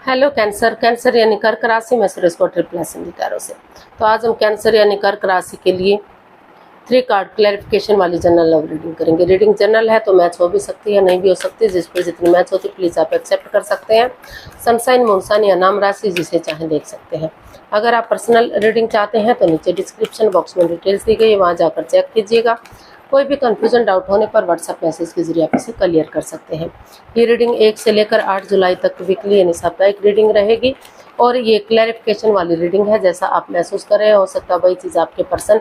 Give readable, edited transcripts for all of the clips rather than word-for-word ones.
Hello cancer. Cancer यानी कर्क राशि में सुरेश को ट्रिपल टैरो से। तो आज हम कैंसर यानी कर्क राशि के लिए 3 कार्ड क्लैरिफिकेशन वाली जनरल लव रीडिंग करेंगे। रीडिंग जनरल है तो मैच हो भी सकती है, नहीं भी हो सकती। जिस पर जितनी मैच होती प्लीज़ आप एक्सेप्ट कर सकते हैं। सनसाइन, मूनसाइन या नाम राशि जिसे चाहें देख सकते हैं। अगर आप पर्सनल रीडिंग चाहते हैं तो नीचे डिस्क्रिप्शन बॉक्स में डिटेल्स दी गई है, वहाँ जाकर चेक कीजिएगा। कोई भी कन्फ्यूजन डाउट होने पर व्हाट्सएप मैसेज के जरिए आप इसे क्लियर कर सकते हैं। ये रीडिंग 1 से लेकर 8 जुलाई तक वीकली यानी साप्ताहिक रीडिंग रहेगी और ये क्लैरिफिकेशन वाली रीडिंग है। जैसा आप महसूस कर रहे हैं, हो सकता है वही चीज़ आपके पर्सन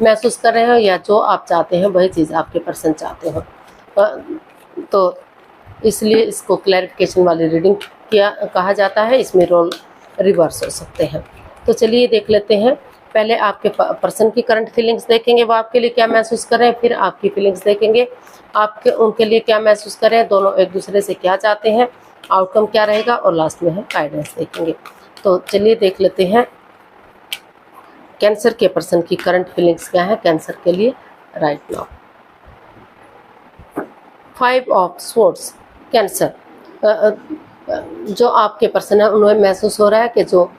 महसूस कर रहे हो या जो आप चाहते हैं वही चीज़ आपके पर्सन चाहते हो। तो इसलिए इसको क्लैरिफिकेशन वाली रीडिंग कहा जाता है। इसमें रोल रिवर्स हो सकते हैं। तो चलिए देख लेते हैं। पहले आपके पर्सन की करंट फीलिंग्स देखेंगे, वो आपके लिए क्या महसूस कर रहे हैं। फिर आपकी फीलिंग्स देखेंगे, आपके उनके लिए क्या महसूस कर रहे हैं, दोनों एक दूसरे से क्या चाहते हैं, आउटकम क्या रहेगा और लास्ट में है गाइडेंस देखेंगे। तो चलिए देख लेते हैं कैंसर के पर्सन की करंट फीलिंग्स क्या है कैंसर के लिए right now. 5 of swords. Cancer, जो आपके पर्सन है उन्हें महसूस हो रहा है कि जो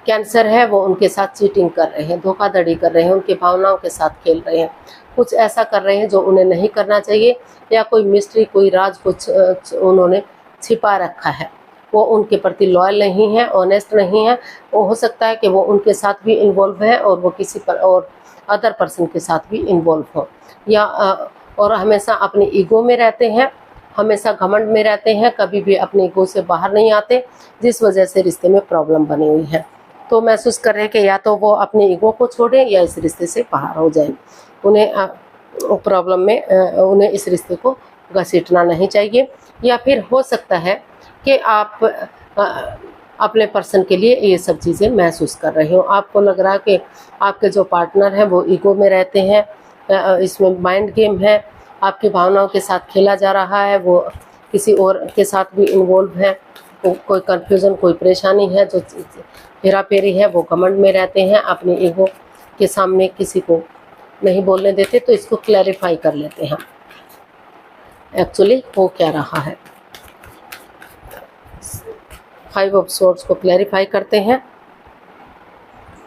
कैंसर है वो उनके साथ चीटिंग कर रहे हैं, धोखाधड़ी कर रहे हैं, उनकी भावनाओं के साथ खेल रहे हैं, कुछ ऐसा कर रहे हैं जो उन्हें नहीं करना चाहिए, या कोई मिस्ट्री, कोई राज कुछ उन्होंने छिपा रखा है। वो उनके प्रति लॉयल नहीं है, ऑनेस्ट नहीं है। वो हो सकता है कि वो उनके साथ भी इन्वॉल्व है और वो किसी पर और अदर पर्सन के साथ भी इन्वॉल्व हो, या और हमेशा अपनी ईगो में रहते हैं, हमेशा घमंड में रहते हैं, कभी भी अपने ईगो से बाहर नहीं आते, जिस वजह से रिश्ते में प्रॉब्लम बनी हुई है। तो महसूस कर रहे हैं कि या तो वो अपने ईगो को छोड़ें या इस रिश्ते से बाहर हो जाए। उन्हें प्रॉब्लम में उन्हें इस रिश्ते को घसीटना नहीं चाहिए। या फिर हो सकता है कि आप अपने पर्सन के लिए ये सब चीज़ें महसूस कर रहे हो। आपको लग रहा है कि आपके जो पार्टनर हैं वो ईगो में रहते हैं, इसमें माइंड गेम है, आपकी भावनाओं के साथ खेला जा रहा है, वो किसी और के साथ भी इन्वॉल्व है, कोई कन्फ्यूज़न, कोई परेशानी है, जो हेरा फेरी है, वो घमंड में रहते हैं, अपने ईगो के सामने किसी को नहीं बोलने देते। तो इसको क्लैरिफाई कर लेते हैं एक्चुअली हो क्या रहा है। 5 ऑफ स्वॉर्ड्स को क्लैरिफाई करते हैं।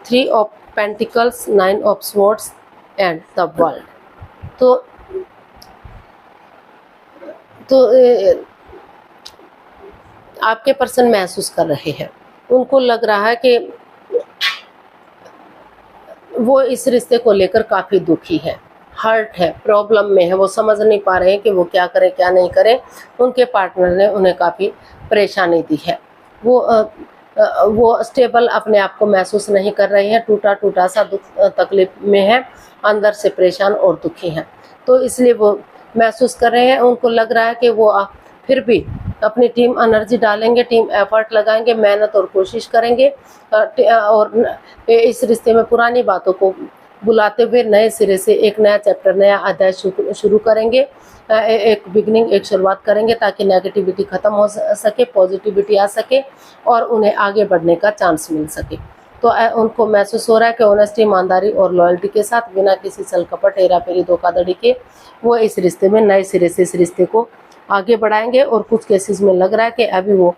3 of pentacles, 9 of swords and the world. तो आपके पर्सन महसूस कर रहे हैं, उनको लग रहा है कि वो इस रिश्ते को लेकर काफ़ी दुखी है, हर्ट है, प्रॉब्लम में है। वो समझ नहीं पा रहे हैं कि वो क्या करें क्या नहीं करें। उनके पार्टनर ने उन्हें काफ़ी परेशानी दी है। वो स्टेबल अपने आप को महसूस नहीं कर रहे हैं, टूटा टूटा सा दुख तकलीफ में है, अंदर से परेशान और दुखी हैं। तो इसलिए वो महसूस कर रहे हैं, उनको लग रहा है कि वो फिर भी अपनी टीम एनर्जी डालेंगे, टीम एफर्ट लगाएंगे, मेहनत और कोशिश करेंगे और इस रिश्ते में पुरानी बातों को बुलाते हुए नए सिरे से एक नया चैप्टर, नया अध्याय शुरू करेंगे। एक बिगनिंग, एक शुरुआत करेंगे ताकि नेगेटिविटी ख़त्म हो सके, पॉजिटिविटी आ सके और उन्हें आगे बढ़ने का चांस मिल सके। तो उनको महसूस हो रहा है कि ऑनेस्टी, ईमानदारी और लॉयल्टी के साथ, बिना किसी छल कपट, हेरा फेरी, धोखाधड़ी के वो इस रिश्ते में नए सिरे से इस रिश्ते को आगे बढ़ाएंगे। और कुछ केसेस में लग रहा है कि अभी वो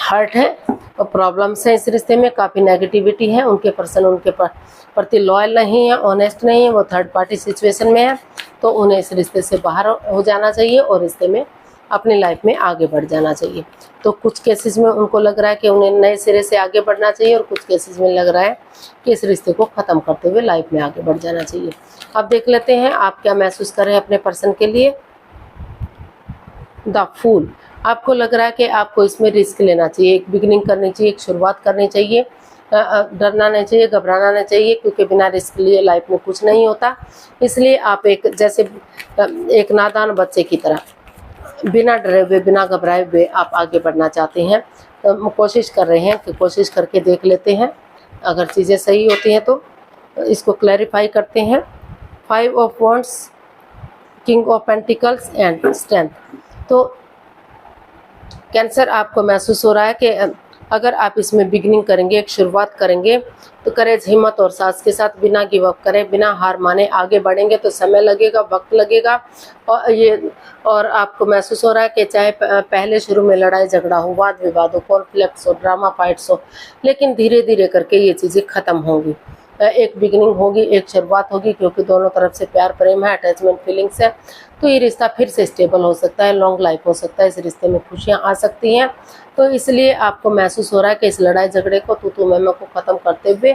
हर्ट है और प्रॉब्लम्स हैं इस रिश्ते में, काफ़ी नेगेटिविटी है, उनके पर्सन उनके प्रति लॉयल नहीं है, ऑनेस्ट नहीं है, वो थर्ड पार्टी सिचुएशन में है। तो उन्हें इस रिश्ते से बाहर हो जाना चाहिए और रिश्ते में अपनी लाइफ में आगे बढ़ जाना चाहिए। तो कुछ केसेस में उनको लग रहा है कि उन्हें नए सिरे से आगे बढ़ना चाहिए और कुछ केसेस में लग रहा है कि इस रिश्ते को ख़त्म करते हुए लाइफ में आगे बढ़ जाना चाहिए। अब देख लेते हैं आप क्या महसूस कर रहे हैं अपने पर्सन के लिए। The fool. आपको लग रहा है कि आपको इसमें रिस्क लेना चाहिए, एक बिगिनिंग करनी चाहिए, एक शुरुआत करनी चाहिए, डरना नहीं चाहिए, घबराना नहीं चाहिए, क्योंकि बिना रिस्क लिए लाइफ में कुछ नहीं होता। इसलिए आप एक नादान बच्चे की तरह बिना डरे हुए, बिना घबराए हुए आप आगे बढ़ना चाहते हैं। तो कोशिश कर रहे हैं कि कोशिश करके देख लेते हैं, अगर चीज़ें सही होती हैं तो इसको क्लैरिफाई करते हैं। 5 of wands, king of pentacles and strength. तो कैंसर, आपको महसूस हो रहा है कि अगर आप इसमें बिगिनिंग करेंगे, एक शुरुआत करेंगे, तो करेज, हिम्मत और साहस के साथ बिना गिव अप करें, बिना हार माने आगे बढ़ेंगे तो समय लगेगा, वक्त लगेगा, और आपको महसूस हो रहा है कि चाहे पहले शुरू में लड़ाई झगड़ा हो, वाद विवाद हो, कॉन्फ्लिक्ट्स हो, ड्रामा फाइट्स हो, लेकिन धीरे धीरे करके ये चीज़ें खत्म होंगी। एक बिगिनिंग होगी, एक शुरुआत होगी, क्योंकि दोनों तरफ से प्यार प्रेम है, अटैचमेंट फीलिंग्स है, तो ये रिश्ता फिर से स्टेबल हो सकता है, लॉन्ग लाइफ हो सकता है, इस रिश्ते में खुशियाँ आ सकती हैं। तो इसलिए आपको महसूस हो रहा है कि इस लड़ाई झगड़े को, तू मैं को ख़त्म करते हुए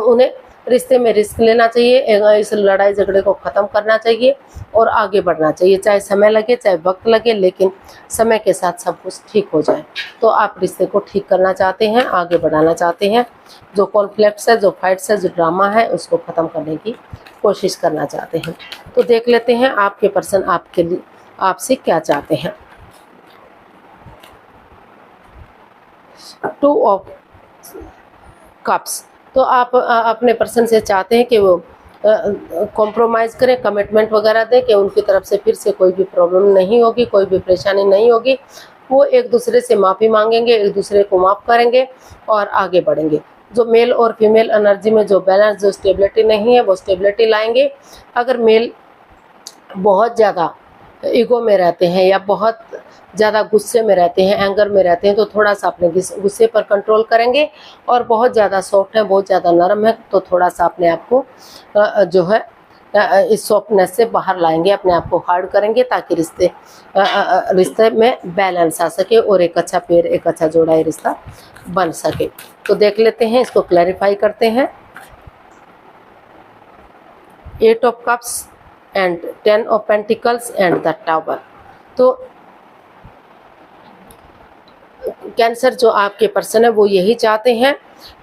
उन्हें रिश्ते में रिस्क लेना चाहिए, इस लड़ाई झगड़े को ख़त्म करना चाहिए और आगे बढ़ना चाहिए, चाहे समय लगे, चाहे वक्त लगे, लेकिन समय के साथ सब कुछ ठीक हो जाए। तो आप रिश्ते को ठीक करना चाहते हैं, आगे बढ़ाना चाहते हैं, जो कॉन्फ्लिक्ट्स है, जो फाइट्स है, जो ड्रामा है, उसको ख़त्म करने की कोशिश करना चाहते हैं। तो देख लेते हैं आपके पर्सन आपके लिए आपसे क्या चाहते हैं। 2 ऑफ कप्स, तो आप अपने पर्सन से चाहते हैं कि वो कॉम्प्रोमाइज़ करें, कमिटमेंट वगैरह दें, कि उनकी तरफ से फिर से कोई भी प्रॉब्लम नहीं होगी, कोई भी परेशानी नहीं होगी। वो एक दूसरे से माफ़ी मांगेंगे, एक दूसरे को माफ़ करेंगे और आगे बढ़ेंगे। जो मेल और फीमेल एनर्जी में जो बैलेंस, जो स्टेबिलिटी नहीं है, वो स्टेबिलिटी लाएंगे। अगर मेल बहुत ज़्यादा ईगो में रहते हैं या बहुत ज़्यादा गुस्से में रहते हैं, एंगर में रहते हैं, तो थोड़ा सा अपने गुस्से पर कंट्रोल करेंगे, और बहुत ज़्यादा सॉफ्ट है, बहुत ज़्यादा नरम है, तो थोड़ा सा अपने आप को जो है इस सॉफ्टनेस से बाहर लाएंगे, अपने आप को हार्ड करेंगे, ताकि रिश्ते में बैलेंस आ सके और एक अच्छा पेयर, एक अच्छा जोड़ा, ये रिश्ता बन सके। तो देख लेते हैं, इसको क्लैरिफाई करते हैं। 8 of cups and 10 of pentacles and the tower. तो कैंसर जो आपके पर्सन है, वो यही चाहते हैं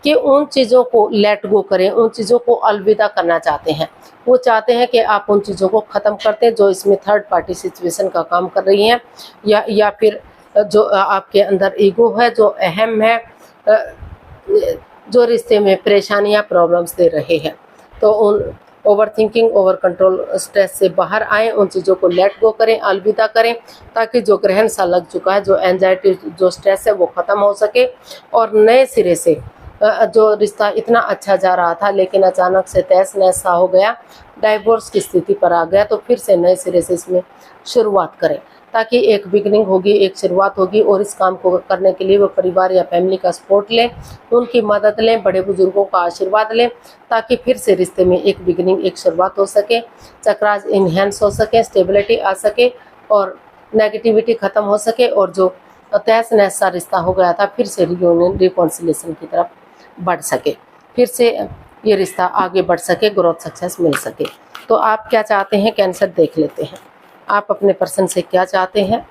कि उन चीज़ों को लेट गो करें, उन चीज़ों को अलविदा करना चाहते हैं। वो चाहते हैं कि आप उन चीज़ों को ख़त्म करते हैं जो इसमें थर्ड पार्टी सिचुएशन का काम कर रही हैं, या फिर जो आपके अंदर ईगो है, जो अहम है, जो रिश्ते में परेशानियां, प्रॉब्लम्स दे रहे हैं। तो उन over thinking, over control, stress से बाहर आएँ, उन चीज़ों को लेट गो करें, अलविदा करें, ताकि जो ग्रहण सा लग चुका है, जो एंजाइटी, जो स्ट्रेस है, वो ख़त्म हो सके, और नए सिरे से जो रिश्ता इतना अच्छा जा रहा था, लेकिन अचानक से तहस नहस सा हो गया, डाइवोर्स की स्थिति पर आ गया, तो फिर से नए सिरे से इसमें शुरुआत करें, ताकि एक बिगनिंग होगी, एक शुरुआत होगी, और इस काम को करने के लिए वो परिवार या फैमिली का सपोर्ट लें, उनकी मदद लें, बड़े बुजुर्गों का आशीर्वाद लें, ताकि फिर से रिश्ते में एक बिगनिंग, एक शुरुआत हो सके, चक्रास इन्हेंस हो सके, स्टेबिलिटी आ सके, और नेगेटिविटी ख़त्म हो सके, और जो तहस नहस सा रिश्ता हो गया था, फिर से रियूनियन, रिकॉन्सिलेशन की तरफ बढ़ सके, फिर से ये रिश्ता आगे बढ़ सके, ग्रोथ सक्सेस मिल सके। तो आप क्या चाहते हैं कैंसर, देख लेते हैं आप अपने पर्सन से क्या चाहते हैं।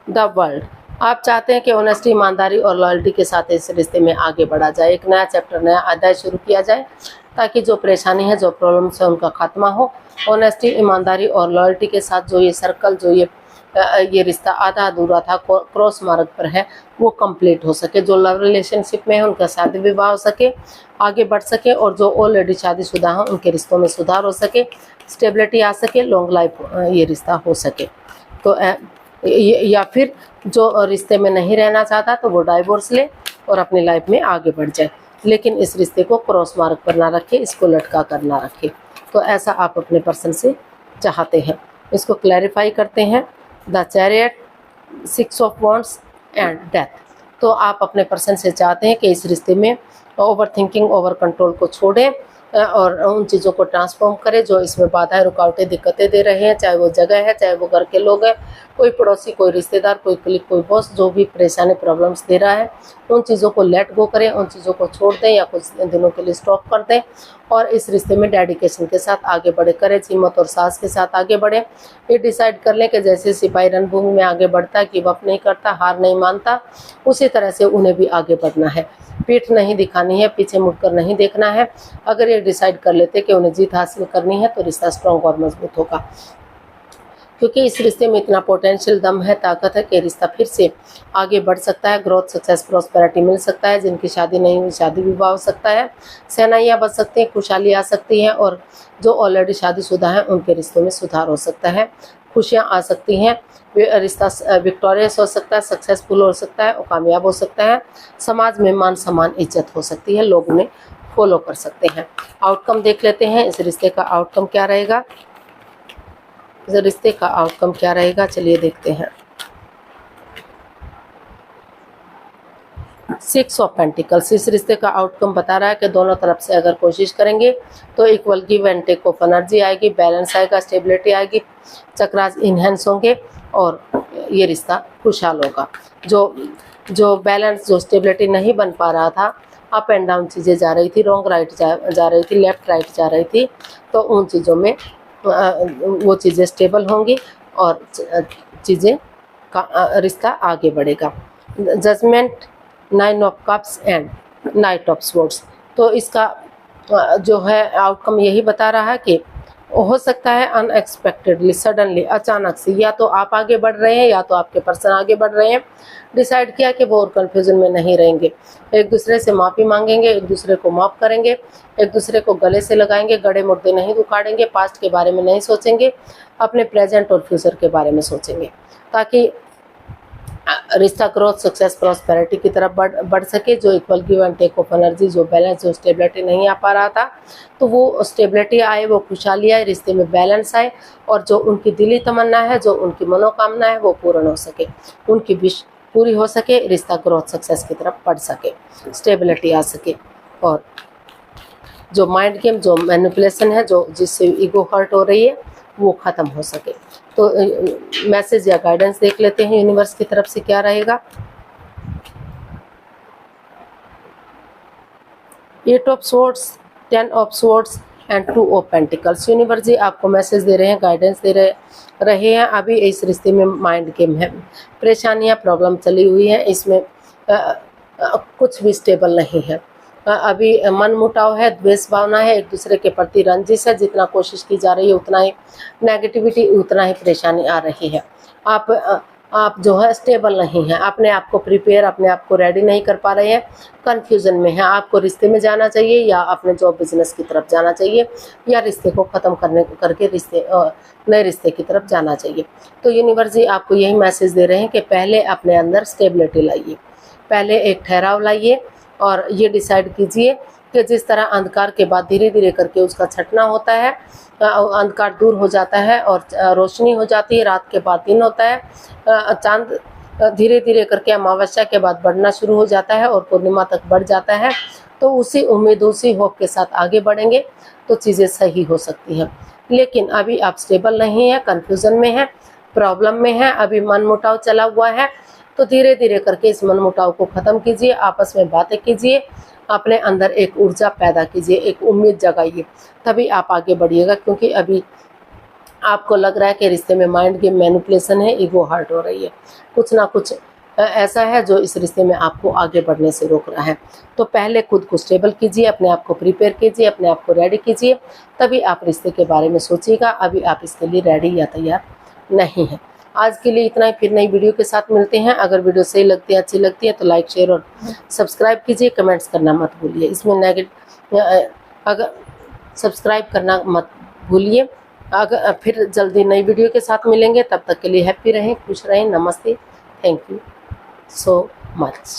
द वर्ल्ड, आप चाहते हैं कि ऑनेस्टी, ईमानदारी और लॉयल्टी के साथ इस रिश्ते में आगे बढ़ा जाए, एक नया चैप्टर, नया अध्याय शुरू किया जाए, ताकि जो परेशानी है, जो प्रॉब्लम्स है, उनका खात्मा हो। ऑनेस्टी, ईमानदारी और लॉयल्टी के साथ जो ये सर्कल, जो ये रिश्ता आधा अधूरा था, क्रॉस मार्ग पर है, वो कंप्लीट हो सके। जो लव रिलेशनशिप में है, उनका शादी विवाह हो सके, आगे बढ़ सके, और जो ऑलरेडी शादीशुदा हैं, उनके रिश्तों में सुधार हो सके, स्टेबिलिटी आ सके, लॉन्ग लाइफ ये रिश्ता हो सके। तो या फिर जो रिश्ते में नहीं रहना चाहता, तो वो डाइवोर्स ले और अपनी लाइफ में आगे बढ़ जाए, लेकिन इस रिश्ते को क्रॉस मार्ग पर ना रखे, इसको लटका कर ना रखे। तो ऐसा आप अपने पर्सन से चाहते हैं। इसको क्लैरिफाई करते हैं। The chariot, 6 of wands and death. तो आप अपने पर्सन से चाहते हैं कि इस रिश्ते में ओवर थिंकिंग, ओवर कंट्रोल को छोड़ें, और उन चीज़ों को ट्रांसफॉर्म करें जो इसमें बाधाएं, रुकावटें, दिक्कतें दे रहे हैं, चाहे वो जगह है, चाहे वो घर के लोग हैं, कोई पड़ोसी, कोई रिश्तेदार, कोई क्लिक, कोई बॉस, जो भी परेशानी, प्रॉब्लम्स दे रहा है, उन चीज़ों को लेट गो करें, उन चीज़ों को छोड़ दें या कुछ दिनों के लिए स्टॉप कर दें, और इस रिश्ते में डेडिकेशन के साथ आगे बढ़े, करें, हिम्मत और साहस के साथ आगे बढ़ें। ये डिसाइड कर लें कि जैसे सिपाही रणभूमि में आगे बढ़ता, गिव अप नहीं करता, हार नहीं मानता, उसी तरह से उन्हें भी आगे बढ़ना है। पीठ नहीं दिखानी है, पीछे मुड़कर नहीं देखना है। अगर ये डिसाइड कर लेते कि उन्हें जीत हासिल करनी है, तो रिश्ता स्ट्रॉन्ग और मजबूत होगा। क्योंकि इस रिश्ते में इतना पोटेंशियल दम है, ताकत है कि रिश्ता फिर से आगे बढ़ सकता है। ग्रोथ, सक्सेस, प्रॉस्पेरिटी मिल सकता है। जिनकी शादी नहीं हुई, शादी विवाह हो सकता है। सेनाइयाँ बच सकती हैं, खुशहाली आ सकती है, और जो ऑलरेडी शादीशुदा हैं उनके रिश्तों में सुधार हो सकता है। खुशियाँ आ सकती हैं, रिश्ता विक्टोरियस हो सकता है, सक्सेसफुल हो सकता है और कामयाब हो सकता है। समाज में मान सम्मान इज्जत हो सकती है, लोग उन्हें फॉलो कर सकते हैं। आउटकम देख लेते हैं, इस रिश्ते का आउटकम क्या रहेगा। इस रिश्ते का आउटकम क्या रहेगा, चलिए देखते हैं। 6 ऑफ पेंटिकल्स, इस रिश्ते का आउटकम बता रहा है कि दोनों तरफ से अगर कोशिश करेंगे तो equal give and take of energy आएगी, बैलेंस आएगा, स्टेबिलिटी आएगी, चक्रास इनहेंस होंगे और ये रिश्ता खुशहाल होगा। जो बैलेंस, जो स्टेबिलिटी नहीं बन पा रहा था, अप एंड डाउन चीज़ें जा रही थी, रॉन्ग राइट जा रही थी, लेफ्ट राइट जा रही थी, तो उन चीज़ों में वो चीज़ें स्टेबल होंगी और चीज़ें का रिश्ता आगे बढ़ेगा। Judgement, 9 of cups and knight of swords, तो इसका जो है आउटकम यही बता रहा है कि हो सकता है अनएक्सपेक्टेडली, सडनली, अचानक से, या तो आप आगे बढ़ रहे हैं या तो आपके पर्सन आगे बढ़ रहे हैं। डिसाइड किया कि वो और कन्फ्यूजन में नहीं रहेंगे, एक दूसरे से माफ़ी मांगेंगे, एक दूसरे को माफ़ करेंगे, एक दूसरे को गले से लगाएंगे, गड़े मुर्दे नहीं उखाड़ेंगे, पास्ट के बारे में नहीं सोचेंगे, अपने प्रेजेंट और फ्यूचर के बारे में सोचेंगे, ताकि रिश्ता ग्रोथ, सक्सेस, प्रॉस्पेरिटी की तरफ बढ़ सके। जो equal give and take of energy, जो बैलेंस, जो स्टेबिलिटी नहीं आ पा रहा था, तो वो स्टेबिलिटी आए, वो खुशहाली आए, रिश्ते में बैलेंस आए, और जो उनकी दिली तमन्ना है, जो उनकी मनोकामना है, वो पूर्ण हो सके, उनकी विश पूरी हो सके, रिश्ता ग्रोथ, सक्सेस की तरफ बढ़ सके, स्टेबिलिटी आ सके, और जो माइंड गेम, जो मैनिपुलेशन है, जो जिससे ईगो हर्ट हो रही है, वो ख़त्म हो सके। तो मैसेज या गाइडेंस देख लेते हैं यूनिवर्स की तरफ से क्या रहेगा। 8 of swords, 10 of swords and 2 of pentacles. Universe ji आपको मैसेज दे रहे हैं, गाइडेंस दे रहे हैं। अभी इस रिश्ते में माइंड गेम है, परेशानियां, प्रॉब्लम चली हुई है, इसमें कुछ भी स्टेबल नहीं है। अभी मन मुटाव है, द्वेष भावना है, एक दूसरे के प्रति रंजिश है। जितना कोशिश की जा रही है उतना ही नेगेटिविटी, उतना ही परेशानी आ रही है। आप जो है स्टेबल नहीं है, अपने आप को प्रिपेयर, अपने आप को रेडी नहीं कर पा रहे हैं, कन्फ्यूजन में है। आपको रिश्ते में जाना चाहिए या अपने जॉब बिजनेस की तरफ जाना चाहिए, या रिश्ते को ख़त्म करके नए रिश्ते की तरफ जाना चाहिए। तो यूनिवर्स जी आपको यही मैसेज दे रहे हैं कि पहले अपने अंदर स्टेबिलिटी लाइए, पहले एक ठहराव लाइए, और ये डिसाइड कीजिए कि जिस तरह अंधकार के बाद धीरे धीरे करके उसका छटना होता है, अंधकार दूर हो जाता है और रोशनी हो जाती है, रात के बाद दिन होता है, चांद धीरे धीरे करके अमावस्या के बाद बढ़ना शुरू हो जाता है और पूर्णिमा तक बढ़ जाता है। तो उसी उम्मीद, उसी होप के साथ आगे बढ़ेंगे तो चीज़ें सही हो सकती हैं। लेकिन अभी आप स्टेबल नहीं है, कन्फ्यूज़न में है, प्रॉब्लम में है, अभी मनमुटाव चला हुआ है, तो धीरे धीरे करके इस मनमुटाव को ख़त्म कीजिए, आपस में बातें कीजिए, अपने अंदर एक ऊर्जा पैदा कीजिए, एक उम्मीद जगाइए, तभी आप आगे बढ़िएगा। क्योंकि अभी आपको लग रहा है कि रिश्ते में माइंड गेम, मैनिपुलेशन है, ईगो हर्ट हो रही है, कुछ ना कुछ ऐसा है जो इस रिश्ते में आपको आगे बढ़ने से रोक रहा है। तो पहले खुद को स्टेबल कीजिए, अपने आप को प्रिपेयर कीजिए, अपने आप को रेडी कीजिए, तभी आप रिश्ते के बारे में सोचिएगा। अभी आप इसके लिए रेडी या तैयार नहीं है। आज के लिए इतना ही, फिर नई वीडियो के साथ मिलते हैं। अगर वीडियो सही लगती है, अच्छी लगती है तो लाइक, शेयर और सब्सक्राइब कीजिए, कमेंट्स करना मत भूलिए। इसमें अगर सब्सक्राइब करना मत भूलिए। अगर फिर जल्दी नई वीडियो के साथ मिलेंगे, तब तक के लिए हैप्पी रहें, खुश रहें। नमस्ते, थैंक यू so much।